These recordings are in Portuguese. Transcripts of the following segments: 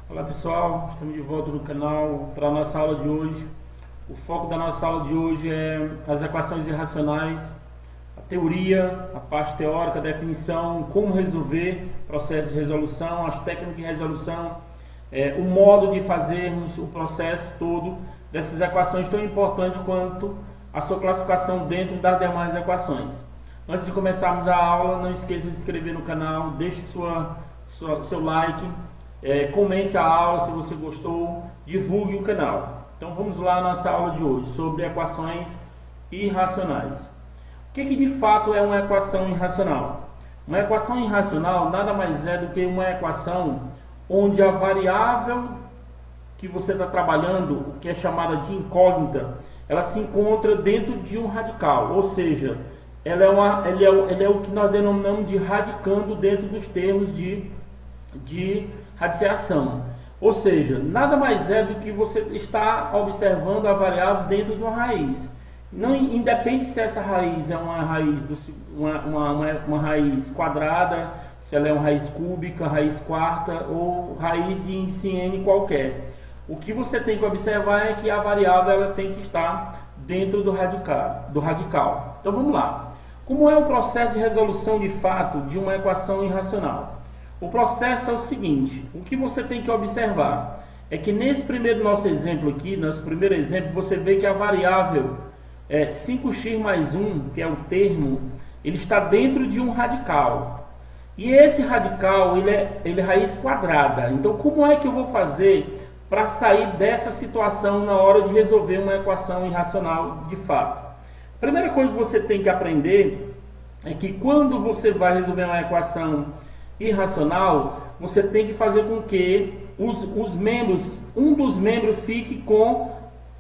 Olá pessoal, estamos de volta no canal para a nossa aula de hoje. O foco da nossa aula de hoje é as equações irracionais, a teoria, a parte teórica, a definição, como resolver, processo de resolução, as técnicas de resolução, o modo de fazermos o processo todo dessas equações tão importantes quanto a sua classificação dentro das demais equações. Antes de começarmos a aula, não esqueça de se inscrever no canal, deixe seu like, comente a aula se você gostou, divulgue o canal. Então vamos lá à nossa aula de hoje sobre equações irracionais. O que de fato é uma equação irracional? Uma equação irracional nada mais é do que uma equação onde a variável que você está trabalhando, que é chamada de incógnita, ela se encontra dentro de um radical, ou seja, ela é o que nós denominamos de radicando dentro dos termos de radiciação. Ou seja, nada mais é do que você está observando a variável dentro de uma raiz. Não independe se essa raiz é uma raiz, uma raiz quadrada, se ela é uma raiz cúbica, raiz quarta ou raiz de índice n qualquer. O que você tem que observar é que a variável ela tem que estar dentro do radical. Então vamos lá. Como é o processo de resolução de fato de uma equação irracional? O processo é o seguinte: o que você tem que observar é que nesse primeiro nosso exemplo aqui, nosso primeiro exemplo, você vê que a variável 5x mais 1, que é o termo, ele está dentro de um radical. E esse radical, ele é raiz quadrada. Então, como é que eu vou fazer para sair dessa situação na hora de resolver uma equação irracional de fato? A primeira coisa que você tem que aprender é que quando você vai resolver uma equação irracional, você tem que fazer com que um dos membros fique com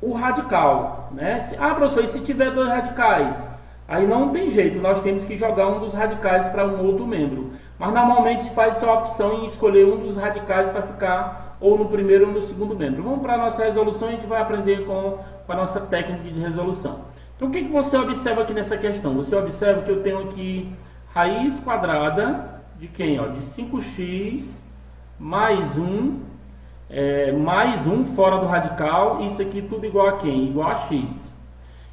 o radical, né? Professor, e se tiver dois radicais? Aí não tem jeito, nós temos que jogar um dos radicais para um outro membro. Mas normalmente se faz essa opção em escolher um dos radicais para ficar ou no primeiro ou no segundo membro. Vamos para a nossa resolução e a gente vai aprender com a nossa técnica de resolução. Então o que você observa aqui nessa questão? Você observa que eu tenho aqui raiz quadrada de quem? De 5x mais 1, mais 1 fora do radical, isso aqui tudo igual a quem? Igual a x.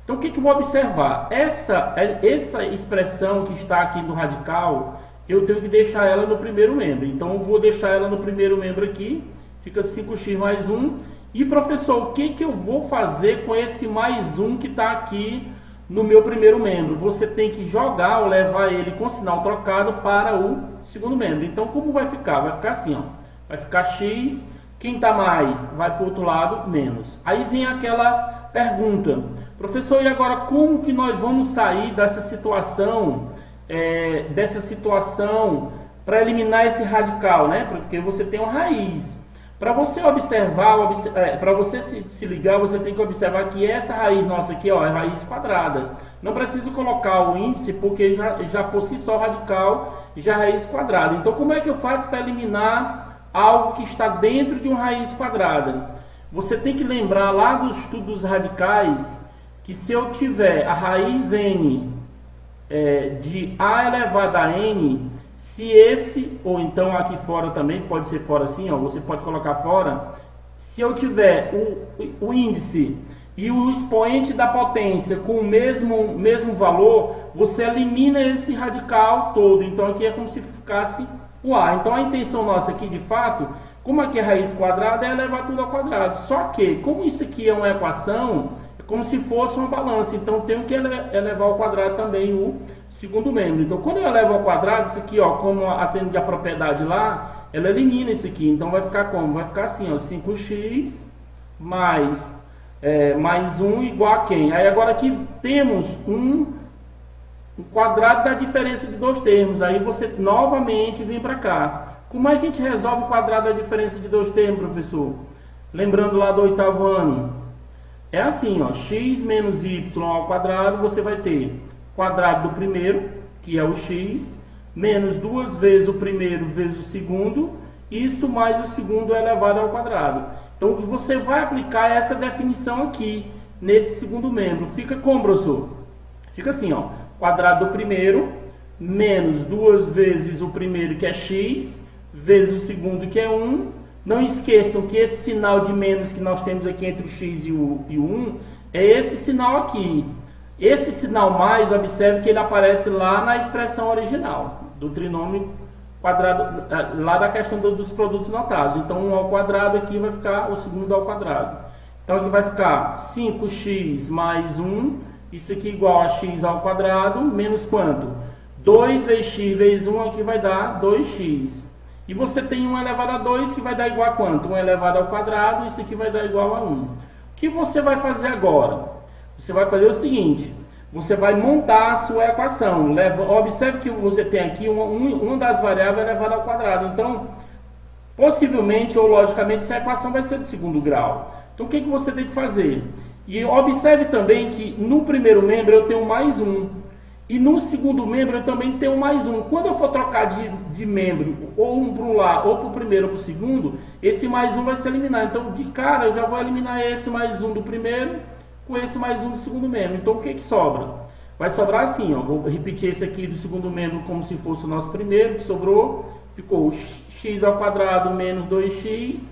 Então o que eu vou observar? Essa expressão que está aqui no radical, eu tenho que deixar ela no primeiro membro. Então eu vou deixar ela no primeiro membro aqui, fica 5x mais 1. E professor, o que eu vou fazer com esse mais 1 que está aqui no meu primeiro membro? Você tem que jogar ou levar ele com sinal trocado para o segundo membro. Então como vai ficar? Vai ficar assim, vai ficar x, quem está mais vai para o outro lado, menos. Aí vem aquela pergunta: professor, e agora como que nós vamos sair dessa situação para eliminar esse radical, né? Porque você tem uma raiz. Para você observar, para você se ligar, você tem que observar que essa raiz nossa aqui, é raiz quadrada. Não precisa colocar o índice, porque já por si só radical já é raiz quadrada. Então como é que eu faço para eliminar algo que está dentro de uma raiz quadrada? Você tem que lembrar lá do estudo dos radicais, que se eu tiver a raiz n de a elevado a n, se esse, ou então aqui fora também, pode ser fora assim, você pode colocar fora, se eu tiver o índice e o expoente da potência com o mesmo valor, você elimina esse radical todo. Então aqui é como se ficasse o a. Então a intenção nossa aqui de fato, como aqui é raiz quadrada, é elevar tudo ao quadrado. Só que, como isso aqui é uma equação, é como se fosse uma balança. Então tenho que elevar ao quadrado também o segundo membro. Então quando eu elevo ao quadrado, isso aqui, como atende a propriedade lá, ela elimina isso aqui. Então vai ficar como? Vai ficar assim, 5x mais 1 igual a quem? Aí agora aqui temos um quadrado da diferença de dois termos. Aí você novamente vem para cá. Como é que a gente resolve o quadrado da diferença de dois termos, professor? Lembrando lá do oitavo ano. É assim, x menos y ao quadrado, você vai ter quadrado do primeiro, que é o x, menos duas vezes o primeiro vezes o segundo, isso mais o segundo elevado ao quadrado. Então, o que você vai aplicar é essa definição aqui, nesse segundo membro. Fica como, professor? Fica assim, quadrado do primeiro, menos duas vezes o primeiro, que é x, vezes o segundo, que é 1, Não esqueçam que esse sinal de menos que nós temos aqui entre o x e o 1 é esse sinal aqui. Esse sinal mais, observe que ele aparece lá na expressão original do trinômio quadrado, lá da questão dos produtos notáveis. Então 1 ao quadrado aqui vai ficar o segundo ao quadrado. Então aqui vai ficar 5x mais 1, isso aqui igual a x ao quadrado, menos quanto? 2 vezes x vezes 1 aqui vai dar 2x. E você tem 1 elevado a 2 que vai dar igual a quanto? 1 elevado ao quadrado, isso aqui vai dar igual a 1. O que você vai fazer agora? Você vai fazer o seguinte, você vai montar a sua equação. Observe que você tem aqui uma das variáveis elevada ao quadrado. Então, possivelmente ou logicamente, essa equação vai ser de segundo grau. Então, o que você tem que fazer? E observe também que no primeiro membro eu tenho mais 1. E no segundo membro eu também tenho mais 1. Quando eu for trocar de membro, ou um para um lado, ou para o primeiro ou para o segundo, esse mais 1 vai se eliminar. Então, de cara, eu já vou eliminar esse mais 1 do primeiro com esse mais 1 do segundo membro. Então, o que sobra? Vai sobrar assim, ó. Vou repetir esse aqui do segundo membro como se fosse o nosso primeiro, que sobrou. Ficou x ao quadrado menos 2x.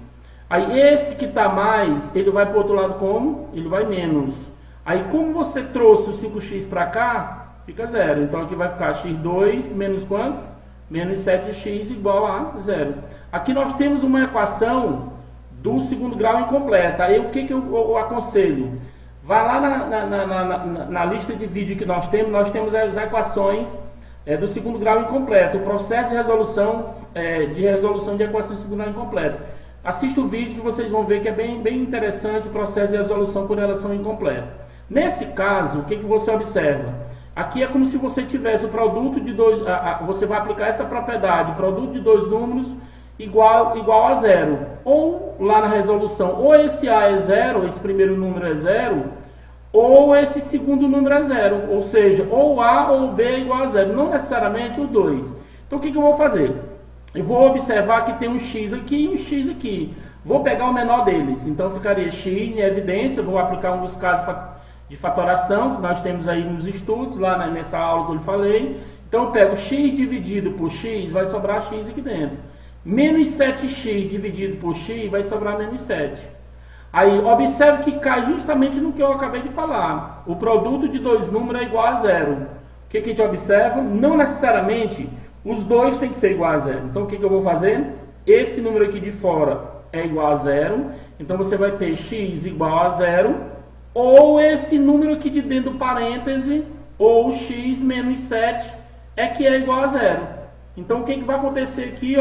Aí, esse que está mais, ele vai para o outro lado como? Ele vai menos. Aí, como você trouxe o 5x para cá, fica 0. Então, aqui vai ficar x2 menos quanto? Menos 7x igual a 0. Aqui nós temos uma equação do segundo grau incompleta. Aí, o que eu aconselho? Vai lá na lista de vídeo que nós temos as equações do segundo grau incompleto, o processo de resolução de equações do segundo grau incompleto. Assista o vídeo que vocês vão ver que é bem interessante o processo de resolução por relação incompleta. Nesse caso, o que você observa? Aqui é como se você tivesse o produto de dois, você vai aplicar essa propriedade, o produto de dois números igual a 0. Ou lá na resolução, ou esse A é 0, esse primeiro número é 0, ou esse segundo número é 0. Ou seja, ou A ou B é igual a 0, não necessariamente o 2. Então o que eu vou fazer? Eu vou observar que tem um x aqui e um x aqui. Vou pegar o menor deles. Então ficaria x em evidência, vou aplicar um buscado de fatoração, que nós temos aí nos estudos, lá nessa aula que eu lhe falei. Então eu pego x dividido por x, vai sobrar x aqui dentro. Menos 7x dividido por x, vai sobrar menos 7. Aí observe que cai justamente no que eu acabei de falar. O produto de dois números é igual a 0. O que a gente observa? Não necessariamente os dois têm que ser igual a 0. Então o que eu vou fazer? Esse número aqui de fora é igual a 0. Então você vai ter x igual a 0. Ou esse número aqui de dentro do parêntese, ou x menos 7, é que é igual a 0. Então o que vai acontecer aqui?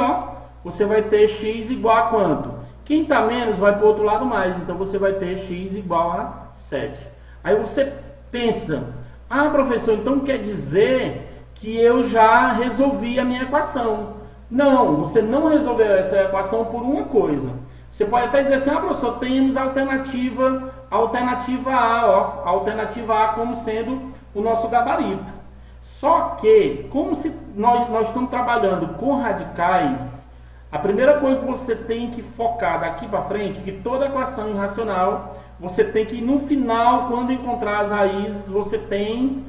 Você vai ter x igual a quanto? Quem está menos vai para o outro lado mais. Então você vai ter x igual a 7. Aí você pensa, professor, então quer dizer que eu já resolvi a minha equação. Não, você não resolveu essa equação por uma coisa. Você pode até dizer assim, professor, temos a alternativa A, a alternativa A como sendo o nosso gabarito. Só que, como se nós estamos trabalhando com radicais, a primeira coisa que você tem que focar daqui para frente, que toda equação irracional, você tem que, no final, quando encontrar as raízes, você tem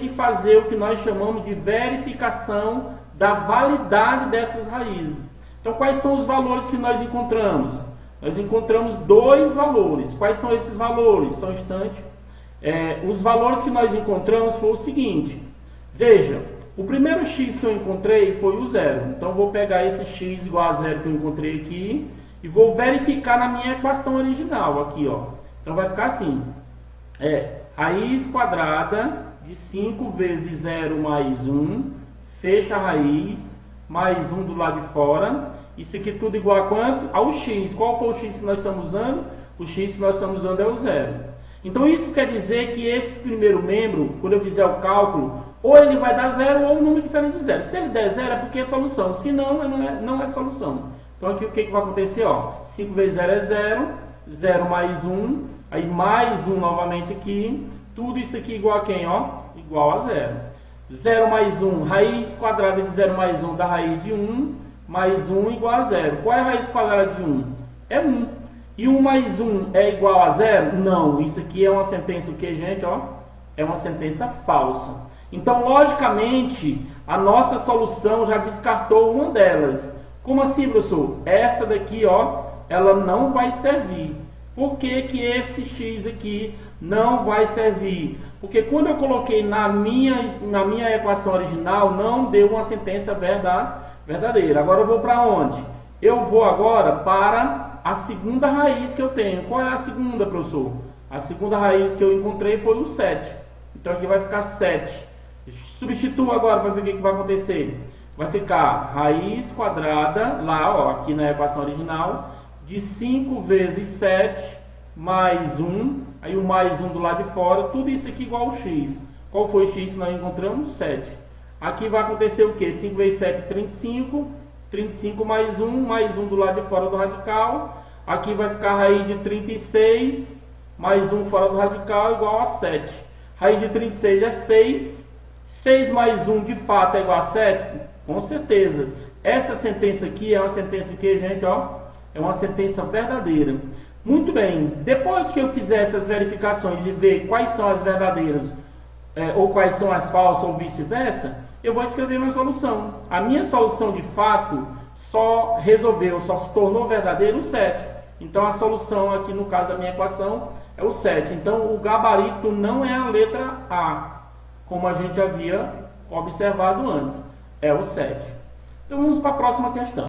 que fazer o que nós chamamos de verificação da validade dessas raízes. Então, quais são os valores que nós encontramos? Nós encontramos dois valores. Quais são esses valores? Só um instante. Os valores que nós encontramos foi o seguinte. Veja, o primeiro x que eu encontrei foi o 0. Então, eu vou pegar esse x igual a 0 que eu encontrei aqui e vou verificar na minha equação original aqui, Então, vai ficar assim. Raiz quadrada de 5 vezes 0 mais 1, fecha a raiz, mais 1 do lado de fora. Isso aqui tudo igual a quanto? Ao x. Qual foi o x que nós estamos usando? O x que nós estamos usando é o 0. Então isso quer dizer que esse primeiro membro, quando eu fizer o cálculo, ou ele vai dar 0 ou um número diferente de 0. Se ele der 0 é porque é solução, se não, não é solução. Então aqui o que vai acontecer? 5 vezes 0 é 0, 0 mais 1, aí mais 1 novamente aqui, tudo isso aqui igual a quem? Igual a 0. 0 mais 1, raiz quadrada de 0 mais 1 da raiz de 1, mais 1 igual a 0. Qual é a raiz quadrada de 1? É 1. E 1 mais 1 é igual a 0? Não. Isso aqui é uma sentença o que, gente? É uma sentença falsa. Então, logicamente, a nossa solução já descartou uma delas. Como assim, professor? Essa daqui, ó, ela não vai servir. Por que que esse x aqui não vai servir? Porque quando eu coloquei na minha equação original, não deu uma sentença verdadeira. Agora eu vou para onde? Eu vou agora para a segunda raiz que eu tenho. Qual é a segunda, professor? A segunda raiz que eu encontrei foi o 7. Então aqui vai ficar 7. Substitua agora para ver o que vai acontecer. Vai ficar raiz quadrada, lá, ó, aqui na equação original, de 5 vezes 7 mais 1, aí o mais 1 do lado de fora, tudo isso aqui igual ao x. Qual foi o x que nós encontramos? 7. Aqui vai acontecer o que? 5 vezes 7, 35, 35 mais 1 do lado de fora do radical. Aqui vai ficar raiz de 36, mais 1 fora do radical, igual a 7. Raiz de 36 é 6, 6 mais 1 de fato é igual a 7? Com certeza. Essa sentença aqui é uma sentença que, gente, ó, é uma sentença verdadeira. Muito bem, depois que eu fizer essas verificações e ver quais são as verdadeiras, ou quais são as falsas, ou vice-versa, eu vou escrever minha solução. A minha solução, de fato, só resolveu, só se tornou verdadeiro o 7. Então, a solução aqui, no caso da minha equação, é o 7. Então, o gabarito não é a letra A, como a gente havia observado antes. É o 7. Então, vamos para a próxima questão.